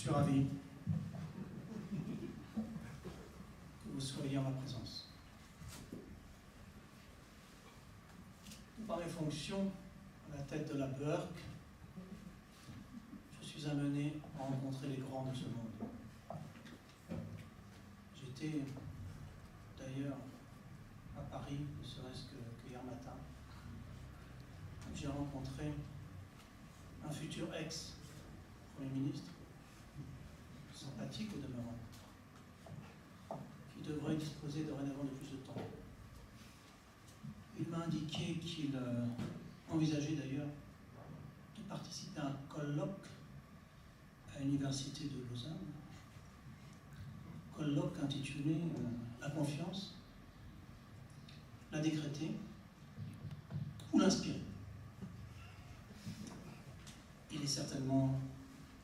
suis ravi que vous soyez en ma présence. Par mes fonctions à la tête de la BERC, je suis amené à rencontrer les grands de ce monde. J'étais d'ailleurs à Paris, ne serait-ce que hier matin. J'ai rencontré un futur ex-Premier ministre, sympathique au demeurant, qui devrait disposer dorénavant de plus de temps. Il m'a indiqué qu'il envisageait d'ailleurs de participer à un colloque à l'université de Lausanne, colloque intitulé La confiance, la décréter ou l'inspirer. Il est certainement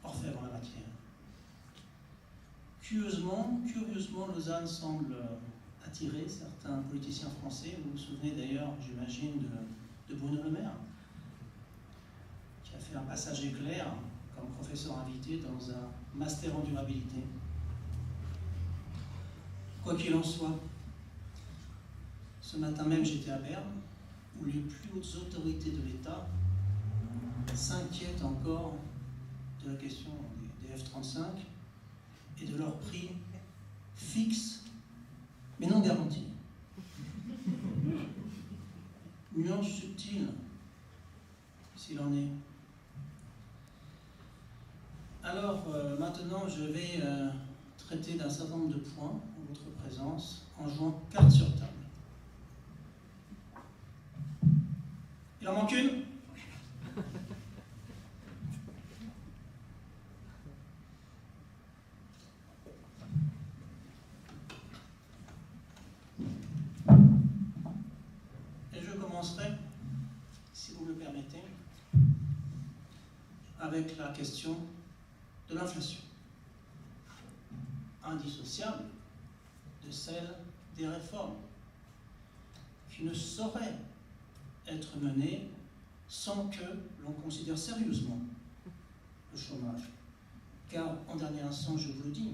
orfèvre en la matière. Curieusement, Lausanne semble attirer certains politiciens français. Vous vous souvenez d'ailleurs, j'imagine, de Bruno Le Maire, qui a fait un passage éclair comme professeur invité dans un master en durabilité. Quoi qu'il en soit, ce matin même j'étais à Berne, où les plus hautes autorités de l'État s'inquiètent encore de la question des F-35 et de leur prix fixe mais non garanti. Nuance subtile, s'il en est. Alors, maintenant, je vais traiter d'un certain nombre de points en votre présence, en jouant carte sur table. Il en manque une ? Si vous me le permettez, avec la question de l'inflation, indissociable de celle des réformes, qui ne sauraient être menées sans que l'on considère sérieusement le chômage. Car, en dernier instant, je vous le dis,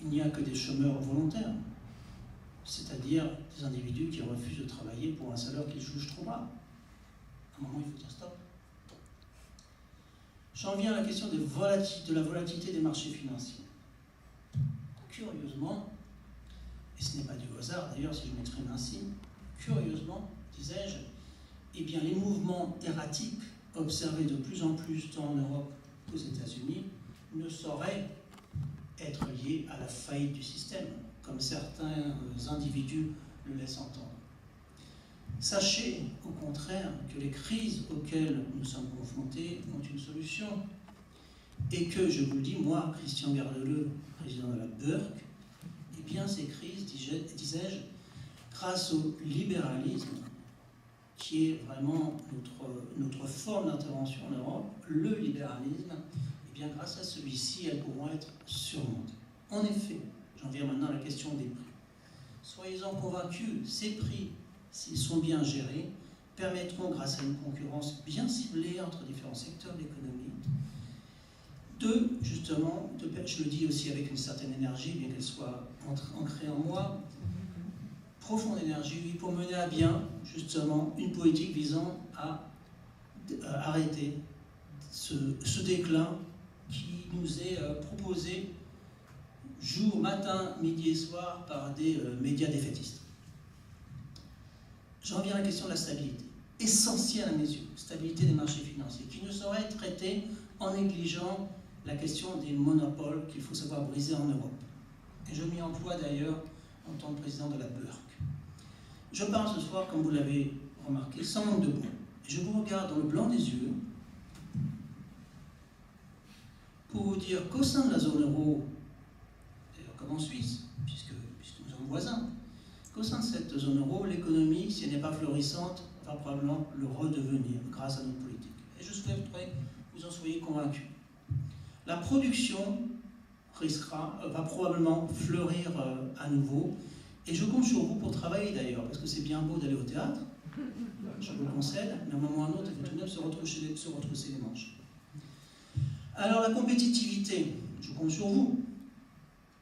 il n'y a que des chômeurs volontaires, c'est-à-dire des individus qui refusent de travailler pour un salaire qu'ils jugent trop bas. À un moment, il faut dire stop. J'en viens à la question de la volatilité des marchés financiers. Curieusement, et ce n'est pas du hasard d'ailleurs si je m'exprime ainsi, curieusement, disais-je, eh bien, les mouvements erratiques observés de plus en plus tant en Europe qu'aux États-Unis ne sauraient être liés à la faillite du système, comme certains individus le laissent entendre. Sachez, au contraire, que les crises auxquelles nous sommes confrontés ont une solution, et que, je vous le dis, moi, Christian Gardeleu, président de la BERC, eh bien, ces crises, disais-je, grâce au libéralisme, qui est vraiment notre forme d'intervention en Europe, le libéralisme, eh bien, grâce à celui-ci, elles pourront être surmontées. En effet, j'en viens maintenant à la question des prix. Soyez-en convaincus, ces prix, s'ils sont bien gérés, permettront, grâce à une concurrence bien ciblée entre différents secteurs de l'économie, justement, je le dis aussi avec une certaine énergie, bien qu'elle soit ancrée en moi, profonde énergie, pour mener à bien, justement, une politique visant à arrêter ce déclin qui nous est proposé jour, matin, midi et soir par des médias défaitistes. J'en viens à la question de la stabilité, essentielle à mes yeux, stabilité des marchés financiers, qui ne saurait être traitée en négligeant la question des monopoles qu'il faut savoir briser en Europe. Et je m'y emploie d'ailleurs en tant que président de la BERC. Je parle ce soir, comme vous l'avez remarqué, sans manque de mots. Et je vous regarde dans le blanc des yeux pour vous dire qu'au sein de la zone euro, d'ailleurs comme en Suisse, puisque nous sommes voisins, qu'au sein de cette zone euro, l'économie, si elle n'est pas florissante, va probablement le redevenir grâce à notre politique. Et je souhaiterais que vous en soyez convaincus. La production va probablement fleurir à nouveau, et je compte sur vous pour travailler d'ailleurs, parce que c'est bien beau d'aller au théâtre, je vous le concède, mais à un moment ou à un autre, il faut tout de même se retrousser les manches. Alors la compétitivité, je compte sur vous.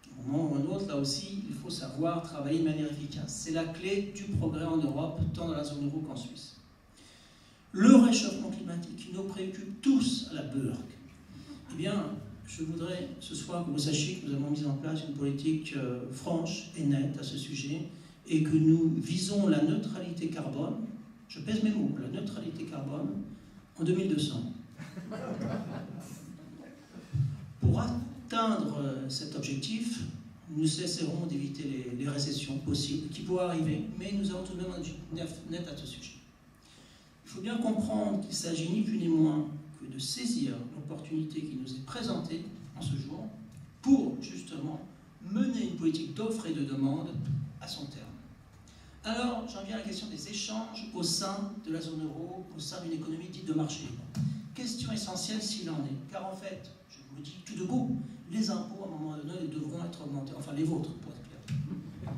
À un moment ou à un autre, là aussi, il faut savoir travailler de manière efficace. C'est la clé du progrès en Europe, tant dans la zone euro qu'en Suisse. Le réchauffement climatique qui nous préoccupe tous à la BERC, eh bien, je voudrais ce soir que vous sachiez que nous avons mis en place une politique franche et nette à ce sujet et que nous visons la neutralité carbone, je pèse mes mots, la neutralité carbone en 2200. Pour atteindre cet objectif, nous cesserons d'éviter les récessions possibles qui pourraient arriver, mais nous avons tout de même un objectif net à ce sujet. Il faut bien comprendre qu'il s'agit ni plus ni moins que de saisir l'opportunité qui nous est présentée en ce jour pour justement mener une politique d'offre et de demande à son terme. Alors, j'en viens à la question des échanges au sein de la zone euro, au sein d'une économie dite de marché libre. Question essentielle s'il en est, car en fait, je vous le dis tout de go, les impôts à un moment donné devront être augmentés, enfin les vôtres pour être clair.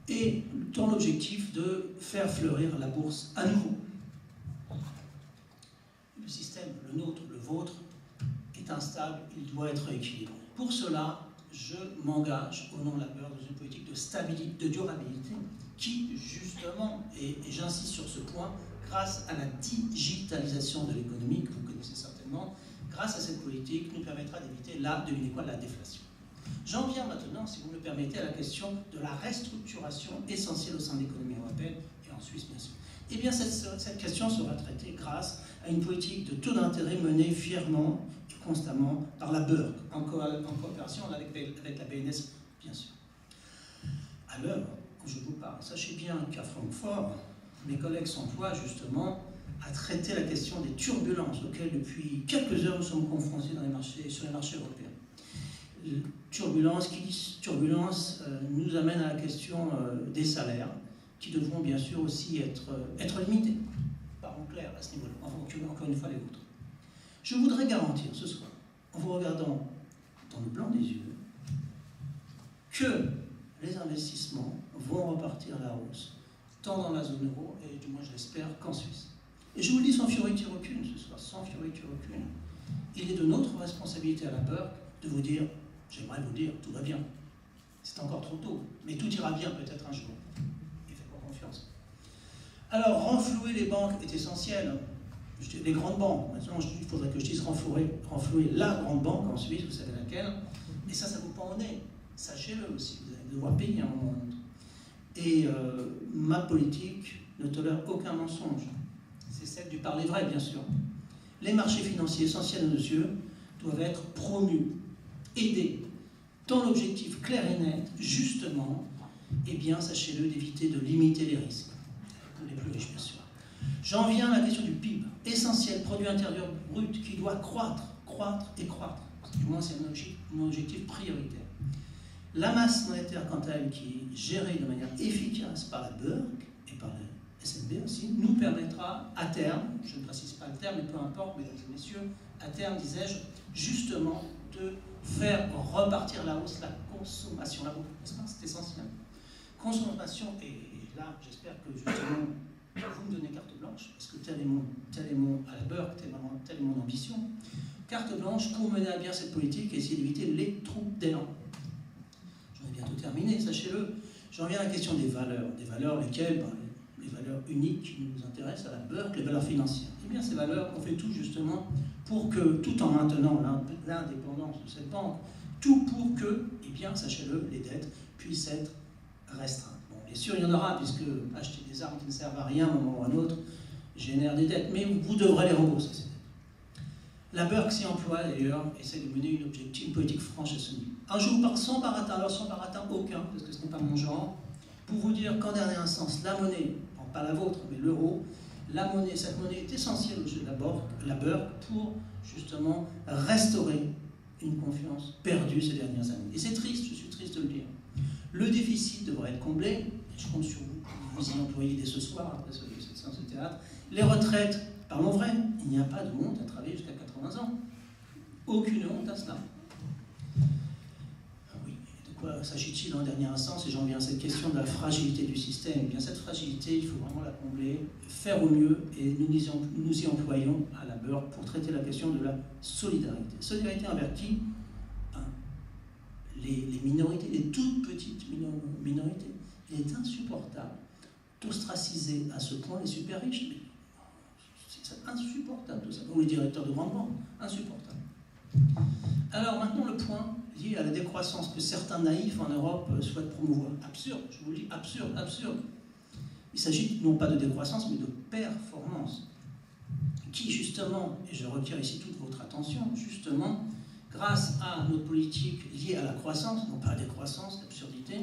Et dans l'objectif de faire fleurir la bourse à nouveau. Le système, le nôtre, le vôtre, est instable, il doit être équilibré. Pour cela, je m'engage au nom de la BERC dans une politique de stabilité, de durabilité, qui justement, et j'insiste sur ce point, grâce à la digitalisation de l'économie, que vous connaissez certainement, grâce à cette politique, nous permettra d'éviter la déflation. J'en viens maintenant, si vous me le permettez, à la question de la restructuration essentielle au sein de l'économie européenne, et en Suisse bien sûr. Eh bien, cette question sera traitée grâce à une politique de taux d'intérêt menée fièrement et constamment par la BERC, en coopération avec la BNS, bien sûr. À l'heure où je vous parle, sachez bien qu'à Francfort, mes collègues s'emploient justement à traiter la question des turbulences auxquelles depuis quelques heures nous sommes confrontés sur les marchés européens. Turbulence, qui dit turbulence, nous amène à la question des salaires, qui devront bien sûr aussi être limités, parlons clair à ce niveau-là, en fonction encore une fois les vôtres. Je voudrais garantir ce soir, en vous regardant dans le blanc des yeux, que les investissements vont repartir à la hausse, tant dans la zone euro, et du moins je l'espère, qu'en Suisse. Et je vous le dis sans fioriture aucune ce soir, sans fioriture aucune, il est de notre responsabilité à la BERC de vous dire, j'aimerais vous dire, tout va bien. C'est encore trop tôt, mais tout ira bien peut-être un jour. Et faites-moi confiance. Alors, renflouer les banques est essentiel. Les grandes banques, maintenant il faudrait que je dise renflouer la grande banque en Suisse, vous savez laquelle, et ça vous pend au nez. Sachez-le aussi, vous allez devoir payer à un moment ou à un autre. Et ma politique ne tolère aucun mensonge. C'est celle du parler vrai, bien sûr. Les marchés financiers essentiels à nos yeux doivent être promus, aidés, dans l'objectif clair et net, justement, eh bien, sachez-le, d'éviter de limiter les risques, pour les plus riches, bien sûr. J'en viens à la question du PIB, essentiel, produit intérieur brut, qui doit croître et croître. Du moins, c'est un objectif prioritaire. La masse monétaire, quant à elle, qui est gérée de manière efficace par la BERC et par la SNB aussi, nous permettra à terme, je ne précise pas le terme, mais peu importe, mesdames et messieurs, à terme, disais-je, justement, de faire repartir la hausse la consommation. C'est essentiel. Consommation, et là, j'espère que justement, vous me donnez carte blanche, parce que tel est à la BERC, telle est mon ambition. Carte blanche pour mener à bien cette politique et essayer d'éviter les trous d'élan. J'en ai bientôt terminé, sachez-le. J'en viens à la question des valeurs lesquelles, les valeurs uniques qui nous intéressent à la BERC, les valeurs financières. Eh bien, ces valeurs, on fait tout justement pour que, tout en maintenant l'indépendance de cette banque, tout pour que, eh bien, sachez-le, les dettes puissent être restreintes. Bon, bien sûr, il y en aura, puisque acheter des armes qui ne servent à rien à un moment ou à un autre génère des dettes, mais vous devrez les rembourser, ces dettes. La BERC s'y emploie d'ailleurs, essaie de mener une politique franche à ce niveau. Un jour, sans baratin, alors sans baratin aucun, parce que ce n'est pas mon genre, pour vous dire qu'en dernier instance, la monnaie, pas la vôtre, mais l'euro, cette monnaie est essentielle au jeu de la BERC pour justement restaurer une confiance perdue ces dernières années. Et c'est triste, je suis triste de le dire. Le déficit devrait être comblé, je compte sur vous, vous y employez dès ce soir, après cette séance de théâtre. Les retraites, parlons vrai, il n'y a pas de honte à travailler jusqu'à 80 ans. Aucune honte à cela. Oui, de s'agit-il en dernière instance, et j'en viens à cette question de la fragilité du système? Eh bien, cette fragilité, il faut vraiment la combler, faire au mieux, et nous y employons à la Burke pour traiter la question de la solidarité. Solidarité envers qui? Les minorités, les toutes petites minorités. Il est insupportable d'ostraciser à ce point les super riches. C'est insupportable tout ça. Ou les directeurs de grandes banques, insupportable. Alors maintenant le point lié à la décroissance que certains naïfs en Europe souhaitent promouvoir. Absurde, je vous le dis, absurde, absurde. Il s'agit non pas de décroissance, mais de performance. Qui justement, et je requiers ici toute votre attention, justement, grâce à notre politique liée à la croissance, non pas à la décroissance, l'absurdité,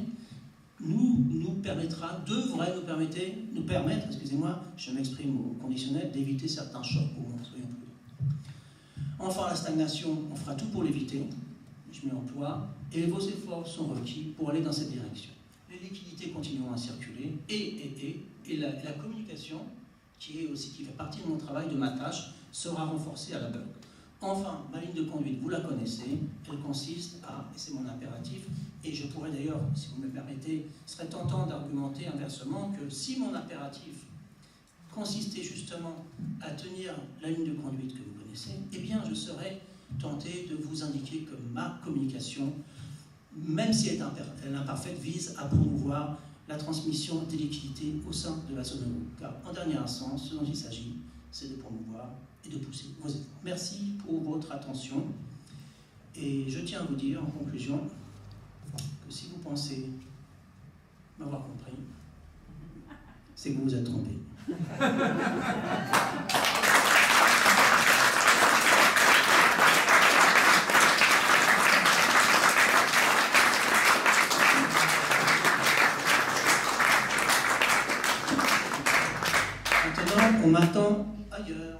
nous permettre, excusez-moi, je m'exprime au conditionnel, d'éviter certains chocs au monde, soyons prudents. Enfin, la stagnation, on fera tout pour l'éviter, je m'y emploie, et vos efforts sont requis pour aller dans cette direction. Les liquidités continueront à circuler, et la communication, qui fait partie de mon travail, de ma tâche, sera renforcée à la Burke. Enfin, ma ligne de conduite, vous la connaissez, elle consiste à, et c'est mon impératif, et je pourrais d'ailleurs, si vous me permettez, ce serait tentant d'argumenter inversement que si mon impératif consistait justement à tenir la ligne de conduite que vous connaissez, eh bien je serais tenté de vous indiquer que ma communication, même si elle est imparfaite, vise à promouvoir la transmission des liquidités au sein de la zone euro. Car en dernière instance, ce dont il s'agit, c'est de promouvoir et de pousser vos efforts. Merci pour votre attention. Et je tiens à vous dire, en conclusion, que si vous pensez m'avoir compris, c'est que vous vous êtes trompé. Maintenant, on m'attend ailleurs.